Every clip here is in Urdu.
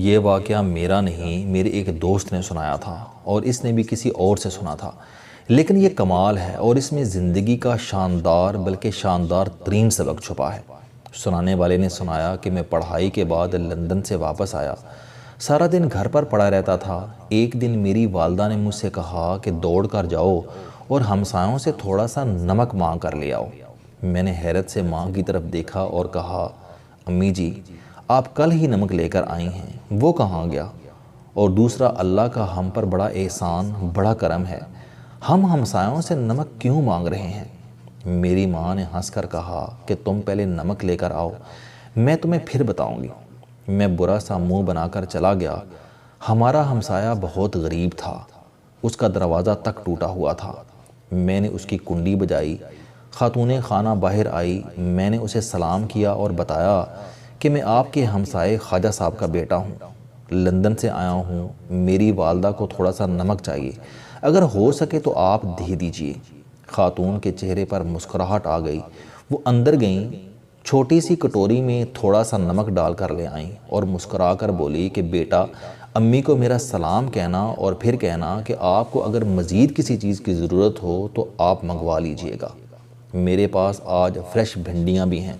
یہ واقعہ میرا نہیں، میرے ایک دوست نے سنایا تھا اور اس نے بھی کسی اور سے سنا تھا، لیکن یہ کمال ہے اور اس میں زندگی کا شاندار بلکہ شاندار ترین سبق چھپا ہے۔ سنانے والے نے سنایا کہ میں پڑھائی کے بعد لندن سے واپس آیا، سارا دن گھر پر پڑا رہتا تھا۔ ایک دن میری والدہ نے مجھ سے کہا کہ دوڑ کر جاؤ اور ہمسایوں سے تھوڑا سا نمک مانگ کر لے آؤ۔ میں نے حیرت سے ماں کی طرف دیکھا اور کہا، امی جی آپ کل ہی نمک لے کر آئی ہیں، وہ کہاں گیا؟ اور دوسرا، اللہ کا ہم پر بڑا احسان، بڑا کرم ہے، ہم ہمسایوں سے نمک کیوں مانگ رہے ہیں؟ میری ماں نے ہنس کر کہا کہ تم پہلے نمک لے کر آؤ، میں تمہیں پھر بتاؤں گی۔ میں برا سا منہ بنا کر چلا گیا۔ ہمارا ہمسایہ بہت غریب تھا، اس کا دروازہ تک ٹوٹا ہوا تھا۔ میں نے اس کی کنڈی بجائی، خاتون خانہ باہر آئی۔ میں نے اسے سلام کیا اور بتایا کہ میں آپ کے ہمسائے خواجہ صاحب کا بیٹا ہوں، لندن سے آیا ہوں، میری والدہ کو تھوڑا سا نمک چاہیے، اگر ہو سکے تو آپ دے دیجئے۔ خاتون کے چہرے پر مسکراہٹ آ گئی، وہ اندر گئیں، چھوٹی سی کٹوری میں تھوڑا سا نمک ڈال کر لے آئیں اور مسکرا کر بولی کہ بیٹا امی کو میرا سلام کہنا اور پھر کہنا کہ آپ کو اگر مزید کسی چیز کی ضرورت ہو تو آپ منگوا لیجئے گا، میرے پاس آج فریش بھنڈیاں بھی ہیں۔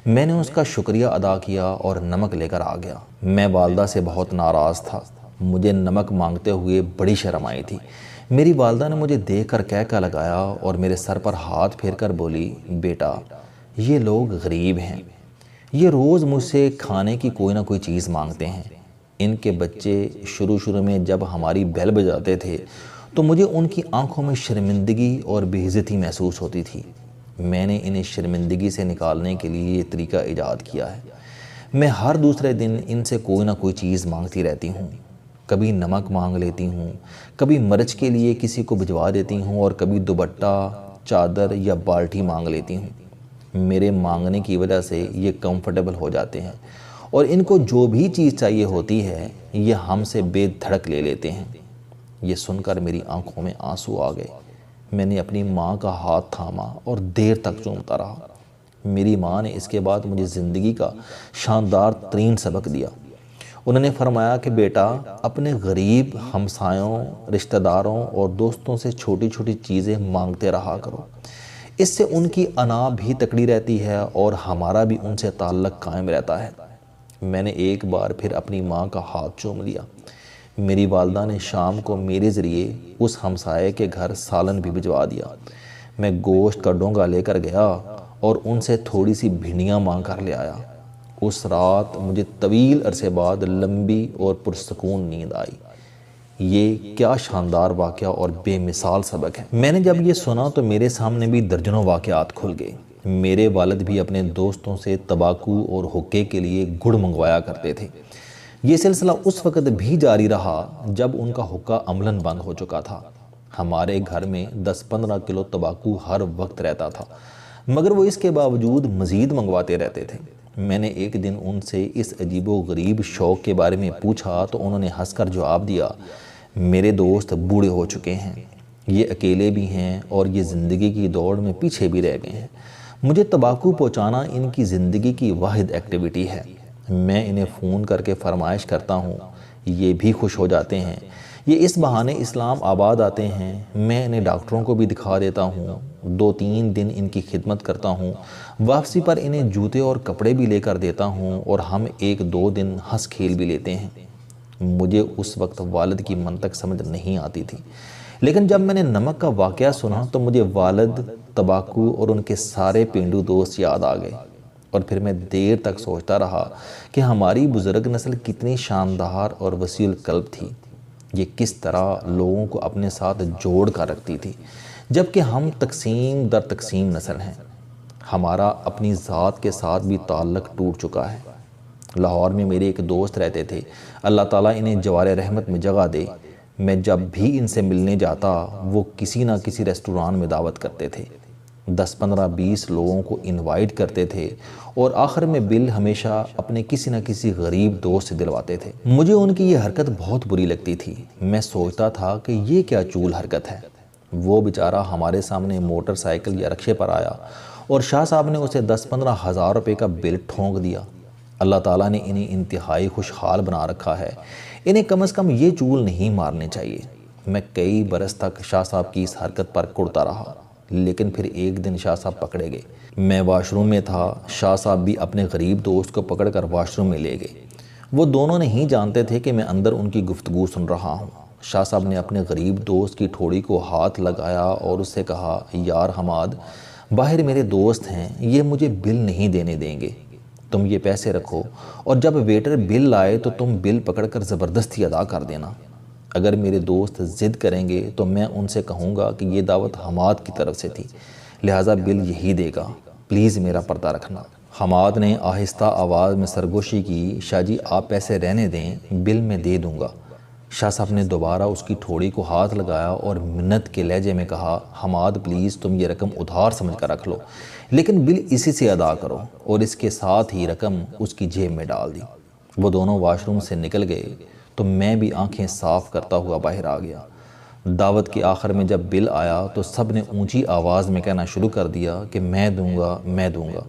میں نے اس کا شکریہ ادا کیا اور نمک لے کر آ گیا۔ میں والدہ سے بہت ناراض تھا، مجھے نمک مانگتے ہوئے بڑی شرم آئی تھی۔ میری والدہ نے مجھے دیکھ کر کہہ لگایا اور میرے سر پر ہاتھ پھیر کر بولی، بیٹا یہ لوگ غریب ہیں، یہ روز مجھ سے کھانے کی کوئی نہ کوئی چیز مانگتے ہیں۔ ان کے بچے شروع میں جب ہماری بیل بجاتے تھے تو مجھے ان کی آنکھوں میں شرمندگی اور بے عزتی محسوس ہوتی تھی۔ میں نے انہیں شرمندگی سے نکالنے کے لیے یہ طریقہ ایجاد کیا ہے، میں ہر دوسرے دن ان سے کوئی نہ کوئی چیز مانگتی رہتی ہوں۔ کبھی نمک مانگ لیتی ہوں، کبھی مرچ کے لیے کسی کو بھجوا دیتی ہوں اور کبھی دوپٹہ، چادر یا بالٹی مانگ لیتی ہوں۔ میرے مانگنے کی وجہ سے یہ کمفرٹیبل ہو جاتے ہیں اور ان کو جو بھی چیز چاہیے ہوتی ہے یہ ہم سے بے دھڑک لے لیتے ہیں۔ یہ سن کر میری آنکھوں میں آنسو آ گئے۔ میں نے اپنی ماں کا ہاتھ تھاما اور دیر تک چومتا رہا۔ میری ماں نے اس کے بعد مجھے زندگی کا شاندار ترین سبق دیا۔ انہوں نے فرمایا کہ بیٹا اپنے غریب ہمسایوں، رشتہ داروں اور دوستوں سے چھوٹی چھوٹی چیزیں مانگتے رہا کرو، اس سے ان کی انا بھی تکڑی رہتی ہے اور ہمارا بھی ان سے تعلق قائم رہتا ہے۔ میں نے ایک بار پھر اپنی ماں کا ہاتھ چوم لیا۔ میری والدہ نے شام کو میرے ذریعے اس ہمسائے کے گھر سالن بھی بھجوا دیا۔ میں گوشت کا ڈونگا لے کر گیا اور ان سے تھوڑی سی بھنڈیاں مانگ کر لے آیا۔ اس رات مجھے طویل عرصے بعد لمبی اور پرسکون نیند آئی۔ یہ کیا شاندار واقعہ اور بے مثال سبق ہے۔ میں نے جب یہ سنا تو میرے سامنے بھی درجنوں واقعات کھل گئے۔ میرے والد بھی اپنے دوستوں سے تمباکو اور حقے کے لیے گڑ منگوایا کرتے تھے۔ یہ سلسلہ اس وقت بھی جاری رہا جب ان کا حقہ عملاً بند ہو چکا تھا۔ ہمارے گھر میں 10-15 کلو تمباکو ہر وقت رہتا تھا، مگر وہ اس کے باوجود مزید منگواتے رہتے تھے۔ میں نے ایک دن ان سے اس عجیب و غریب شوق کے بارے میں پوچھا تو انہوں نے ہنس کر جواب دیا، میرے دوست بوڑھے ہو چکے ہیں، یہ اکیلے بھی ہیں اور یہ زندگی کی دوڑ میں پیچھے بھی رہ گئے ہیں، مجھے تمباکو پہنچانا ان کی زندگی کی واحد ایکٹیویٹی ہے۔ میں انہیں فون کر کے فرمائش کرتا ہوں، یہ بھی خوش ہو جاتے ہیں، یہ اس بہانے اسلام آباد آتے ہیں، میں انہیں ڈاکٹروں کو بھی دکھا دیتا ہوں، 2-3 دن ان کی خدمت کرتا ہوں، واپسی پر انہیں جوتے اور کپڑے بھی لے کر دیتا ہوں اور ہم 1-2 دن ہنس کھیل بھی لیتے ہیں۔ مجھے اس وقت والد کی منطق سمجھ نہیں آتی تھی، لیکن جب میں نے نمک کا واقعہ سنا تو مجھے والد، تمباکو اور ان کے سارے پینڈو دوست یاد آ گئے، اور پھر میں دیر تک سوچتا رہا کہ ہماری بزرگ نسل کتنی شاندار اور وسیع القلب تھی، یہ کس طرح لوگوں کو اپنے ساتھ جوڑ کر رکھتی تھی، جبکہ ہم تقسیم در تقسیم نسل ہیں، ہمارا اپنی ذات کے ساتھ بھی تعلق ٹوٹ چکا ہے۔ لاہور میں میرے ایک دوست رہتے تھے، اللہ تعالیٰ انہیں جوار رحمت میں جگہ دے۔ میں جب بھی ان سے ملنے جاتا وہ کسی نہ کسی ریسٹوران میں دعوت کرتے تھے، 10-15-20 لوگوں کو انوائٹ کرتے تھے اور آخر میں بل ہمیشہ اپنے کسی نہ کسی غریب دوست سے دلواتے تھے۔ مجھے ان کی یہ حرکت بہت بری لگتی تھی۔ میں سوچتا تھا کہ یہ کیا چول حرکت ہے۔ وہ بیچارہ ہمارے سامنے موٹر سائیکل یا رکشے پر آیا اور شاہ صاحب نے اسے 10-15 ہزار روپے کا بل ٹھونک دیا۔ اللہ تعالیٰ نے انہیں انتہائی خوشحال بنا رکھا ہے، انہیں کم از کم یہ چول نہیں مارنے چاہیے۔ میں کئی برس تک شاہ صاحب کی اس حرکت پر کڑتا رہا، لیکن پھر ایک دن شاہ صاحب پکڑے گئے۔ میں واش روم میں تھا، شاہ صاحب بھی اپنے غریب دوست کو پکڑ کر واش روم میں لے گئے۔ وہ دونوں نہیں جانتے تھے کہ میں اندر ان کی گفتگو سن رہا ہوں۔ شاہ صاحب نے اپنے غریب دوست کی ٹھوڑی کو ہاتھ لگایا اور اس سے کہا، یار حماد، باہر میرے دوست ہیں، یہ مجھے بل نہیں دینے دیں گے، تم یہ پیسے رکھو اور جب ویٹر بل لائے تو تم بل پکڑ کر زبردستی ادا کر دینا۔ اگر میرے دوست ضد کریں گے تو میں ان سے کہوں گا کہ یہ دعوت حماد کی طرف سے تھی، لہٰذا بل یہی دے گا، پلیز میرا پردہ رکھنا۔ حماد نے آہستہ آواز میں سرگوشی کی، شاہ جی آپ پیسے رہنے دیں، بل میں دے دوں گا۔ شاہ صاحب نے دوبارہ اس کی ٹھوڑی کو ہاتھ لگایا اور منت کے لہجے میں کہا، حماد پلیز تم یہ رقم ادھار سمجھ کر رکھ لو، لیکن بل اسی سے ادا کرو، اور اس کے ساتھ ہی رقم اس کی جیب میں ڈال دی۔ وہ دونوں واش روم سے نکل گئے تو میں بھی آنکھیں صاف کرتا ہوا باہر آ گیا۔ دعوت کے آخر میں جب بل آیا تو سب نے اونچی آواز میں کہنا شروع کر دیا کہ میں دوں گا، میں دوں گا،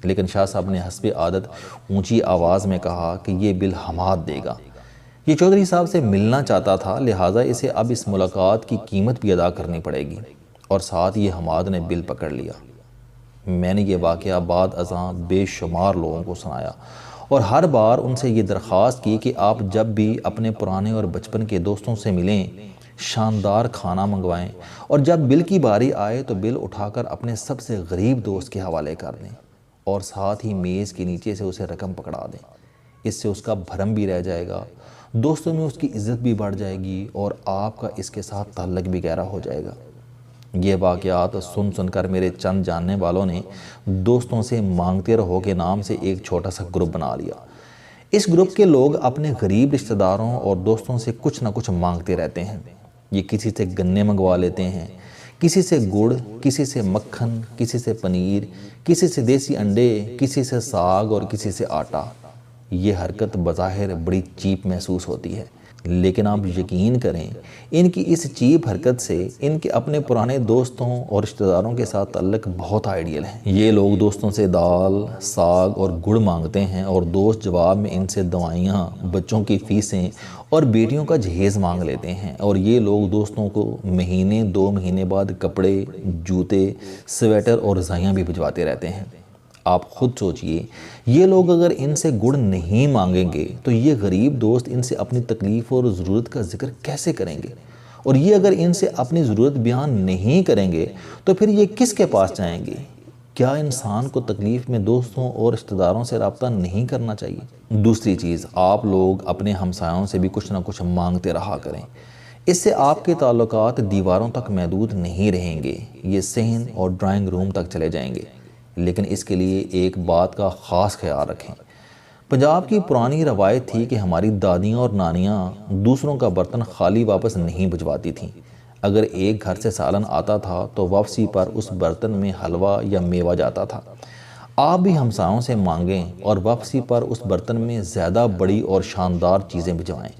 لیکن شاہ صاحب نے حسب عادت اونچی آواز میں کہا کہ یہ بل حماد دے گا۔ یہ چودھری صاحب سے ملنا چاہتا تھا، لہٰذا اسے اب اس ملاقات کی قیمت بھی ادا کرنی پڑے گی، اور ساتھ یہ حماد نے بل پکڑ لیا۔ میں نے یہ واقعہ بعد ازاں بے شمار لوگوں کو سنایا اور ہر بار ان سے یہ درخواست کی کہ آپ جب بھی اپنے پرانے اور بچپن کے دوستوں سے ملیں شاندار کھانا منگوائیں، اور جب بل کی باری آئے تو بل اٹھا کر اپنے سب سے غریب دوست کے حوالے کر دیں، اور ساتھ ہی میز کے نیچے سے اسے رقم پکڑا دیں۔ اس سے اس کا بھرم بھی رہ جائے گا، دوستوں میں اس کی عزت بھی بڑھ جائے گی، اور آپ کا اس کے ساتھ تعلق بھی گہرا ہو جائے گا۔ یہ واقعات سن سن کر میرے چند جاننے والوں نے دوستوں سے مانگتے رہو کے نام سے ایک چھوٹا سا گروپ بنا لیا۔ اس گروپ کے لوگ اپنے غریب رشتہ داروں اور دوستوں سے کچھ نہ کچھ مانگتے رہتے ہیں۔ یہ کسی سے گنے منگوا لیتے ہیں، کسی سے گڑ، کسی سے مکھن، کسی سے پنیر، کسی سے دیسی انڈے، کسی سے ساگ اور کسی سے آٹا۔ یہ حرکت بظاہر بڑی چیپ محسوس ہوتی ہے، لیکن آپ یقین کریں ان کی اس چیپ حرکت سے ان کے اپنے پرانے دوستوں اور رشتہ داروں کے ساتھ تعلق بہت آئیڈیل ہیں۔ یہ لوگ دوستوں سے دال، ساگ اور گڑ مانگتے ہیں، اور دوست جواب میں ان سے دوائیاں، بچوں کی فیسیں اور بیٹیوں کا جہیز مانگ لیتے ہیں، اور یہ لوگ دوستوں کو مہینے 2 مہینے بعد کپڑے، جوتے، سویٹر اور رضائیاں بھی بھجواتے رہتے ہیں۔ آپ خود سوچئے، یہ لوگ اگر ان سے گڑ نہیں مانگیں گے تو یہ غریب دوست ان سے اپنی تکلیف اور ضرورت کا ذکر کیسے کریں گے؟ اور یہ اگر ان سے اپنی ضرورت بیان نہیں کریں گے تو پھر یہ کس کے پاس جائیں گے؟ کیا انسان کو تکلیف میں دوستوں اور رشتہ داروں سے رابطہ نہیں کرنا چاہیے؟ دوسری چیز، آپ لوگ اپنے ہمسایوں سے بھی کچھ نہ کچھ مانگتے رہا کریں۔ اس سے آپ کے تعلقات دیواروں تک محدود نہیں رہیں گے، یہ صحن اور ڈرائنگ روم تک چلے جائیں گے۔ لیکن اس کے لیے ایک بات کا خاص خیال رکھیں۔ پنجاب کی پرانی روایت تھی کہ ہماری دادیاں اور نانیاں دوسروں کا برتن خالی واپس نہیں بھجواتی تھیں۔ اگر ایک گھر سے سالن آتا تھا تو واپسی پر اس برتن میں حلوہ یا میوہ جاتا تھا۔ آپ بھی ہمسایوں سے مانگیں اور واپسی پر اس برتن میں زیادہ بڑی اور شاندار چیزیں بھجوائیں۔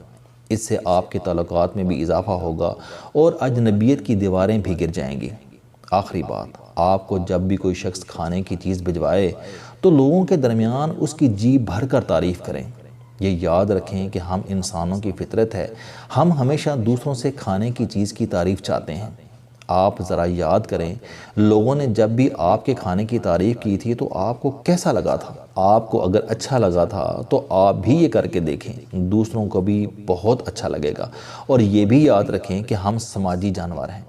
اس سے آپ کے تعلقات میں بھی اضافہ ہوگا اور اجنبیت کی دیواریں بھی گر جائیں گی۔ آخری بات، آپ کو جب بھی کوئی شخص کھانے کی چیز بھجوائے تو لوگوں کے درمیان اس کی جی بھر کر تعریف کریں۔ یہ یاد رکھیں کہ ہم انسانوں کی فطرت ہے، ہم ہمیشہ دوسروں سے کھانے کی چیز کی تعریف چاہتے ہیں۔ آپ ذرا یاد کریں، لوگوں نے جب بھی آپ کے کھانے کی تعریف کی تھی تو آپ کو کیسا لگا تھا؟ آپ کو اگر اچھا لگا تھا تو آپ بھی یہ کر کے دیکھیں، دوسروں کو بھی بہت اچھا لگے گا۔ اور یہ بھی یاد رکھیں کہ ہم سماجی جانور ہیں،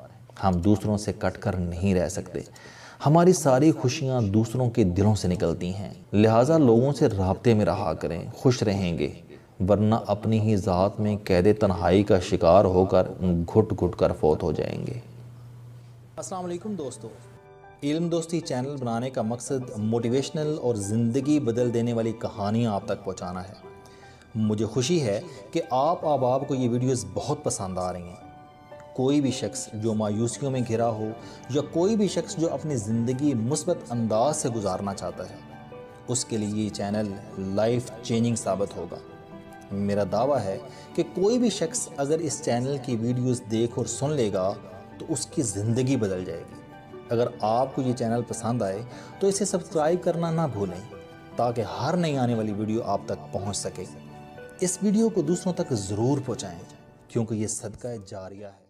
ہم دوسروں سے کٹ کر نہیں رہ سکتے۔ ہماری ساری خوشیاں دوسروں کے دلوں سے نکلتی ہیں، لہٰذا لوگوں سے رابطے میں رہا کریں، خوش رہیں گے، ورنہ اپنی ہی ذات میں قید تنہائی کا شکار ہو کر گھٹ گھٹ کر فوت ہو جائیں گے۔ السلام علیکم دوستو، علم دوستی چینل بنانے کا مقصد موٹیویشنل اور زندگی بدل دینے والی کہانیاں آپ تک پہنچانا ہے۔ مجھے خوشی ہے کہ آپ احباب کو یہ ویڈیوز بہت پسند آ رہی ہیں۔ کوئی بھی شخص جو مایوسیوں میں گھرا ہو یا کوئی بھی شخص جو اپنی زندگی مثبت انداز سے گزارنا چاہتا ہے، اس کے لیے یہ چینل لائف چینجنگ ثابت ہوگا۔ میرا دعویٰ ہے کہ کوئی بھی شخص اگر اس چینل کی ویڈیوز دیکھ اور سن لے گا تو اس کی زندگی بدل جائے گی۔ اگر آپ کو یہ چینل پسند آئے تو اسے سبسکرائب کرنا نہ بھولیں۔ تاکہ ہر نئی آنے والی ویڈیو آپ تک پہنچ سکے۔ اس ویڈیو کو دوسروں تک ضرور پہنچائیں کیونکہ یہ صدقہ جاریہ ہے۔